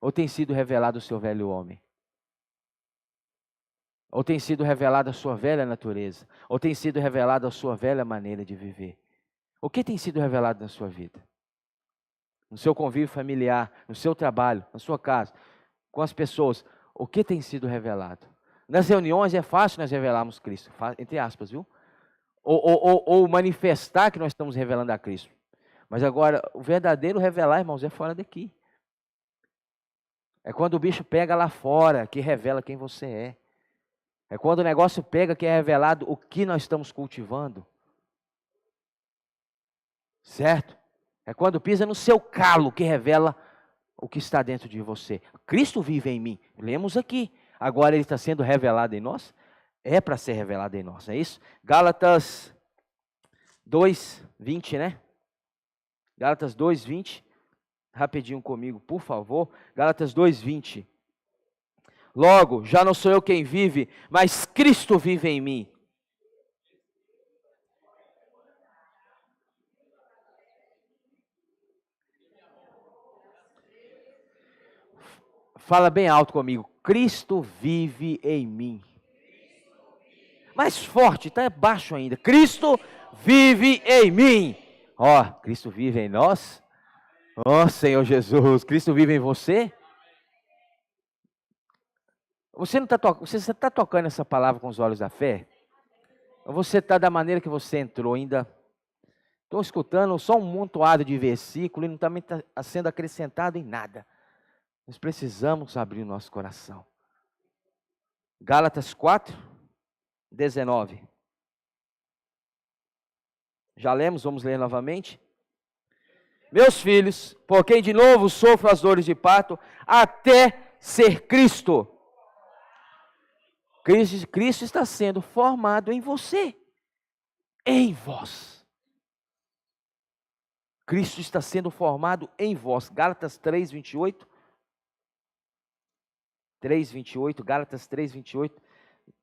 Ou tem sido revelado o seu velho homem? Ou tem sido revelada a sua velha natureza? Ou tem sido revelada a sua velha maneira de viver? O que tem sido revelado na sua vida? No seu convívio familiar, no seu trabalho, na sua casa, com as pessoas, o que tem sido revelado? Nas reuniões é fácil nós revelarmos Cristo, entre aspas, viu? Ou manifestar que nós estamos revelando a Cristo. Mas agora, o verdadeiro revelar, irmãos, é fora daqui. É quando o bicho pega lá fora, que revela quem você é. É quando o negócio pega, que é revelado o que nós estamos cultivando. Certo? É quando pisa no seu calo, que revela o que está dentro de você. Cristo vive em mim. Lemos aqui. Agora ele está sendo revelado em nós. É para ser revelado em nós, é isso? Gálatas 2, 20, né? Gálatas 2, 20. Rapidinho comigo, por favor. Gálatas 2, 20. Logo, já não sou eu quem vive, mas Cristo vive em mim. Fala bem alto comigo. Cristo vive em mim. Mais forte, está baixo ainda. Cristo vive em mim. Ó, Cristo vive em nós. Ó, Senhor Jesus, Cristo vive em você. Você está tocando essa palavra com os olhos da fé? Ou você está da maneira que você entrou ainda? Estou escutando só um montoado de versículo e não está sendo acrescentado em nada. Nós precisamos abrir o nosso coração. Gálatas 4, 19. Já lemos, vamos ler novamente. Meus filhos, por quem de novo sofro as dores de parto, até ser Cristo. Cristo está sendo formado em você, em vós. Cristo está sendo formado em vós. Gálatas 3, 28. 3, 28, Gálatas 3, 28.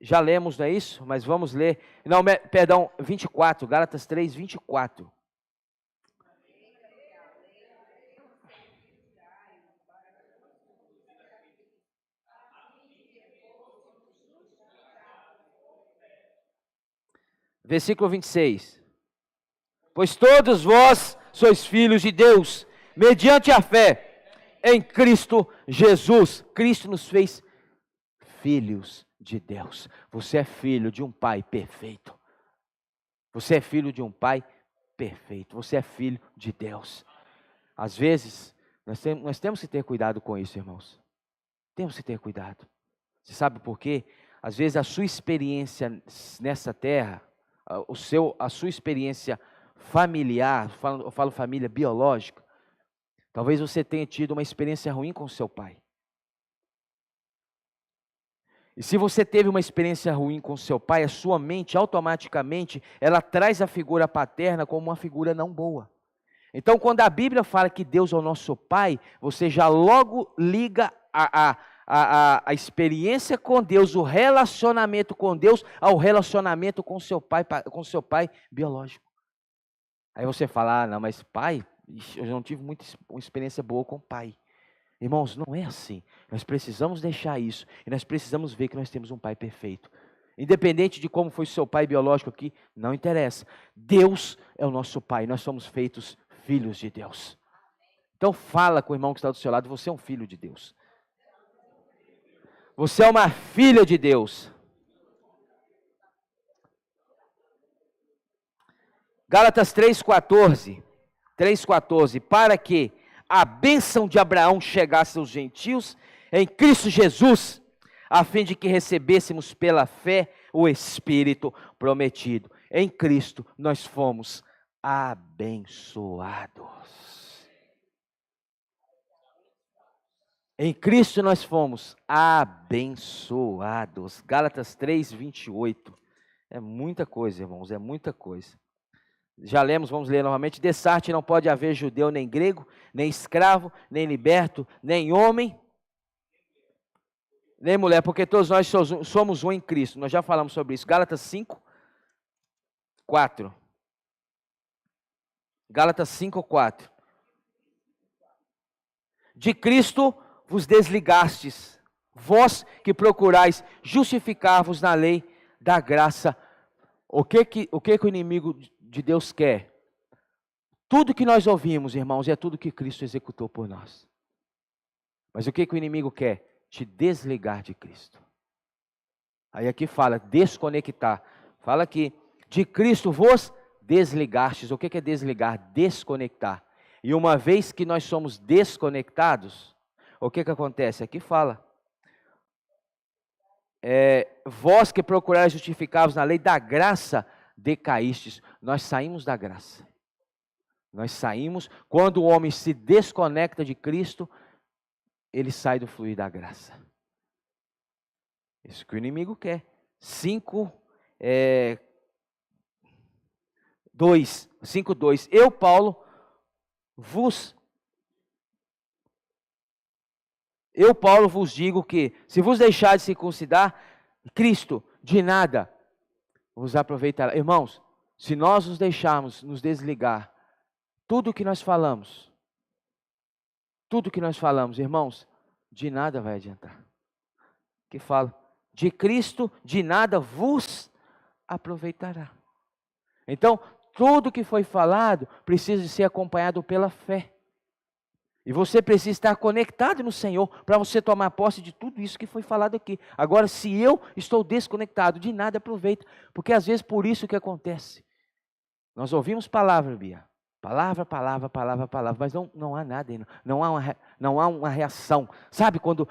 Já lemos, não é isso? Mas vamos ler. Não, perdão, 24, Gálatas 3, 24. Versículo 26. Pois todos vós sois filhos de Deus, mediante a fé em Cristo Jesus. Cristo nos fez filhos de Deus. Você é filho de um Pai perfeito. Você é filho de um Pai perfeito. Você é filho de Deus. Às vezes, nós temos que ter cuidado com isso, irmãos. Temos que ter cuidado. Você sabe por quê? Às vezes a sua experiência nessa terra, a sua experiência familiar, eu falo família biológica, talvez você tenha tido uma experiência ruim com seu pai. E se você teve uma experiência ruim com seu pai, a sua mente automaticamente, ela traz a figura paterna como uma figura não boa. Então, quando a Bíblia fala que Deus é o nosso pai, você já logo liga a experiência com Deus, o relacionamento com Deus, ao relacionamento com seu pai biológico. Aí você fala, não, mas pai, eu não tive uma experiência boa com o pai. Irmãos, não é assim. Nós precisamos deixar isso. E nós precisamos ver que nós temos um pai perfeito. Independente de como foi seu pai biológico aqui, não interessa. Deus é o nosso pai. Nós somos feitos filhos de Deus. Então fala com o irmão que está do seu lado, você é um filho de Deus. Você é uma filha de Deus. Gálatas 3,14. 3,14. Para que a bênção de Abraão chegasse aos gentios em Cristo Jesus, a fim de que recebêssemos pela fé o Espírito prometido. Em Cristo nós fomos abençoados. Em Cristo nós fomos abençoados. Gálatas 3:28. É muita coisa, irmãos, é muita coisa. Já lemos, vamos ler novamente. Dessarte não pode haver judeu nem grego, nem escravo, nem liberto, nem homem, nem mulher, porque todos nós somos um em Cristo. Nós já falamos sobre isso. Gálatas 5:4. Gálatas 5:4. De Cristo vos desligastes, vós que procurais justificar-vos na lei da graça. O que o inimigo de Deus quer? Tudo que nós ouvimos, irmãos, é tudo que Cristo executou por nós. Mas o que o inimigo quer? Te desligar de Cristo. Aí aqui fala desconectar. Fala aqui, de Cristo vos desligastes. O que é desligar? Desconectar. E uma vez que nós somos desconectados, o que acontece? Aqui fala, vós que procurais justificar-vos na lei da graça, decaístes. Nós saímos da graça. Nós saímos, quando o homem se desconecta de Cristo, ele sai do fluir da graça. Isso que o inimigo quer. 5:2. Eu, Paulo vos digo que, se vos deixar de circuncidar, Cristo de nada vos aproveitará. Irmãos, se nós nos deixarmos nos desligar, tudo que nós falamos, irmãos, de nada vai adiantar. Que fala, de Cristo de nada vos aproveitará. Então, tudo que foi falado precisa de ser acompanhado pela fé. E você precisa estar conectado no Senhor para você tomar posse de tudo isso que foi falado aqui. Agora, se eu estou desconectado, de nada aproveita. Porque às vezes por isso que acontece. Nós ouvimos palavra, Bia. Palavra, mas não há nada ainda. Não há uma reação. Sabe quando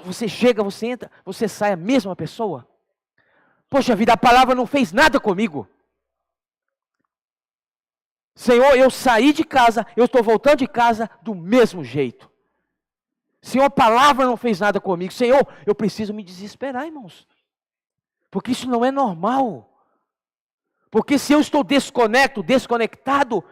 você chega, você entra, você sai a mesma pessoa? Poxa vida, a palavra não fez nada comigo. Senhor, eu saí de casa, eu estou voltando de casa do mesmo jeito. Senhor, a palavra não fez nada comigo. Senhor, eu preciso me desesperar, irmãos. Porque isso não é normal. Porque se eu estou desconectado,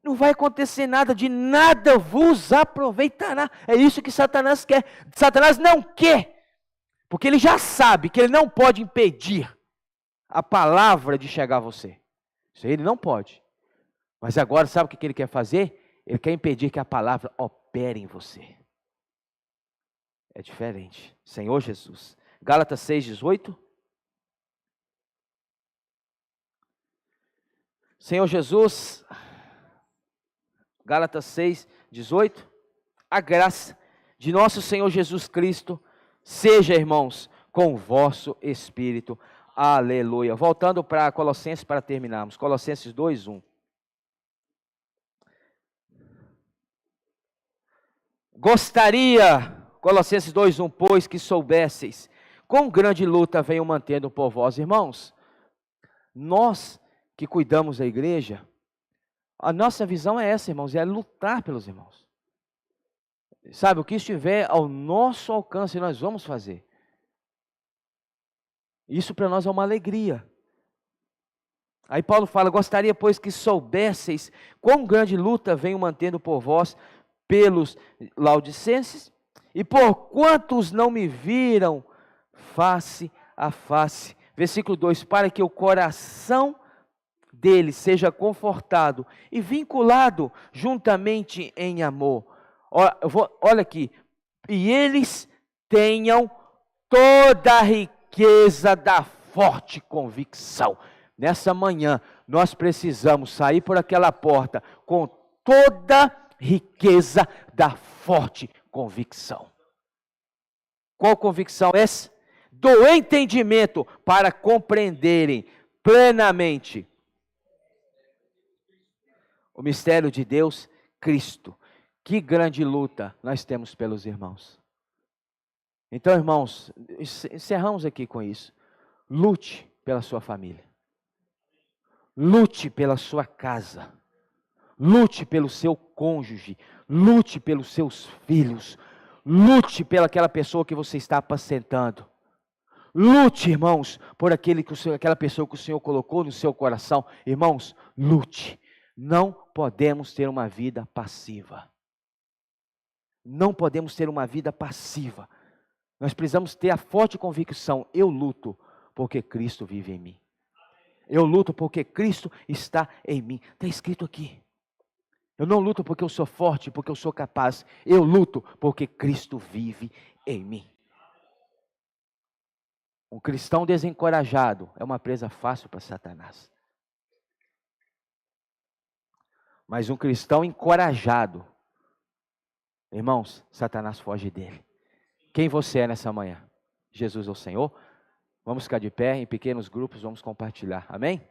não vai acontecer nada, de nada vos aproveitará. É isso que Satanás quer. Satanás não quer, porque ele já sabe que ele não pode impedir a palavra de chegar a você. Isso ele não pode. Mas agora, sabe o que ele quer fazer? Ele quer impedir que a palavra opere em você. É diferente. Senhor Jesus. Gálatas 6:18. Senhor Jesus, Gálatas 6:18, a graça de nosso Senhor Jesus Cristo seja, irmãos, com o vosso espírito. Aleluia. Voltando para Colossenses para terminarmos. Colossenses 2:1. Gostaria, Colossenses 2:1, pois que soubesseis, com grande luta venho mantendo por vós, irmãos. Nós que cuidamos da igreja, a nossa visão é essa, irmãos, é lutar pelos irmãos. Sabe, o que estiver ao nosso alcance, nós vamos fazer. Isso para nós é uma alegria. Aí Paulo fala, gostaria, pois, que soubesseis quão grande luta venho mantendo por vós, pelos laodicenses, e por quantos não me viram face a face. Versículo 2, para que o coração deles seja confortado e vinculado juntamente em amor. Olha aqui, e eles tenham toda a riqueza da forte convicção. Nessa manhã, nós precisamos sair por aquela porta com toda a riqueza da forte convicção. Qual convicção é essa? Do entendimento para compreenderem plenamente o mistério de Deus, Cristo. Que grande luta nós temos pelos irmãos. Então, irmãos, encerramos aqui com isso. Lute pela sua família. Lute pela sua casa. Lute pelo seu cônjuge. Lute pelos seus filhos. Lute pelaquela pessoa que você está apacentando. Lute, irmãos, por aquela pessoa que o Senhor colocou no seu coração. Irmãos, lute. Não podemos ter uma vida passiva. Não podemos ter uma vida passiva. Nós precisamos ter a forte convicção, eu luto porque Cristo vive em mim. Eu luto porque Cristo está em mim. Está escrito aqui. Eu não luto porque eu sou forte, porque eu sou capaz. Eu luto porque Cristo vive em mim. Um cristão desencorajado é uma presa fácil para Satanás. Mas um cristão encorajado, irmãos, Satanás foge dele. Quem você é nessa manhã? Jesus é o Senhor? Vamos ficar de pé, em pequenos grupos, vamos compartilhar. Amém?